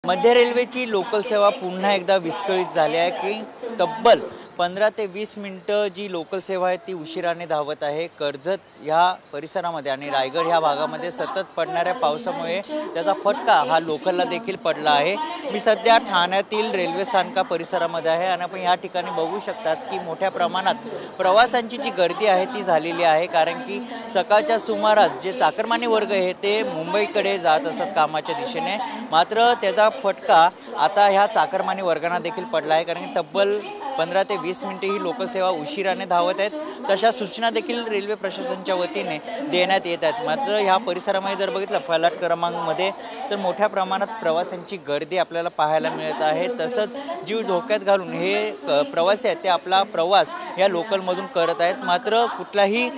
मध्य रेल्वेची लोकल सेवा पुन्हा एकदा विस्कळीत झाली आहे की तब्बल 15 ते 20 मिनिटं जी लोकल सेवा आहे ती उशिराने धावत आहे। कर्जत ह्या परिसरामध्ये आणि रायगड ह्या भागामध्ये सतत पडणाऱ्या पावसामुळे त्याचा फटका हा लोकलला देखील पडला आहे। मी सध्या ठाण्यातील रेल्वे स्थानका परिसरामध्ये आहे आणि आपण या ठिकाणी बघू शकतात की मोठ्या प्रमाणात प्रवाशांची जी गर्दी आहे ती झालेली आहे, कारण की सकाळच्या सुमारास जे चाकरमानी वर्ग आहे ते मुंबईकडे जात असतात कामाच्या दिशेने, मात्र त्याचा फटका आता ह्या चाकरमानी वर्गांना देखील पडला आहे, कारण की तब्बल 15 ते 20 मिनिटे ही लोकल सेवा उशिराने धावत आहेत। तशा सूचना देखील रेल्वे प्रशासनाच्या वतीने देण्यात येत आहेत। मात्र ह्या परिसरामध्ये जर बघितलं फलाट क्रमांकमध्ये तर मोठ्या प्रमाणात प्रवाशांची गर्दी आपल्याला पाहायला मिळत आहे। तसंच जीव धोक्यात घालून हे प्रवासी आहेत ते आपला प्रवास या लोकलमधून करत आहेत। मात्र कुठलाही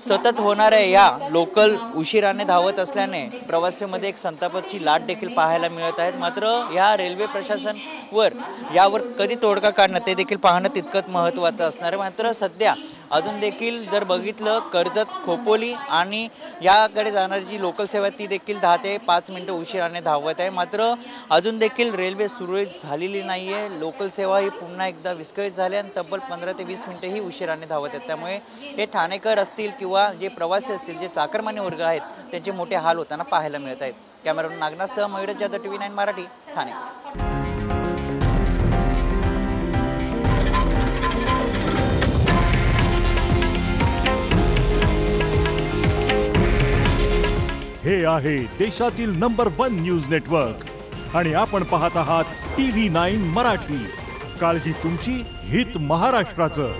सतत होणाऱ्या या लोकल उशिराने धावत असल्याने प्रवासामध्ये एक संतापाची लाट देखील पाहायला मिळत आहेत। मात्र या रेल्वे प्रशासनावर यावर कधी तोडगा काढणं ते देखील पाहणं तितकंच महत्त्वाचं असणार आहे। मात्र सध्या अजून देखील जर बघितलं कर्जत खोपोली आणि याकडे जाणारी जी लोकल सेवा ती देखील 10 ते 5 मिनिटं उशिराने धावत आहे। मात्र अजून देखील रेल्वे सुरळीत झालेली नाही आहे। लोकल सेवा ही पुन्हा एकदा विस्कळीत झाली आणि तब्बल 15 ते 20 मिनिटं ही उशिराने धावत आहेत। त्यामुळे हे ठाणेकर असतील किंवा जे प्रवासी असतील, जे चाकरमानी वर्ग आहेत त्यांचे मोठे हाल होताना पाहायला मिळत आहेत। कॅमेरामन नागनाथसह मयूरज जाधव, TV9 मराठी, ठाणे। हे आहे देशातील नंबर 1 न्यूज नेटवर्क आणि आपण पाहत आहात TV9 मराठी। काळजी तुमची, हित महाराष्ट्राचं।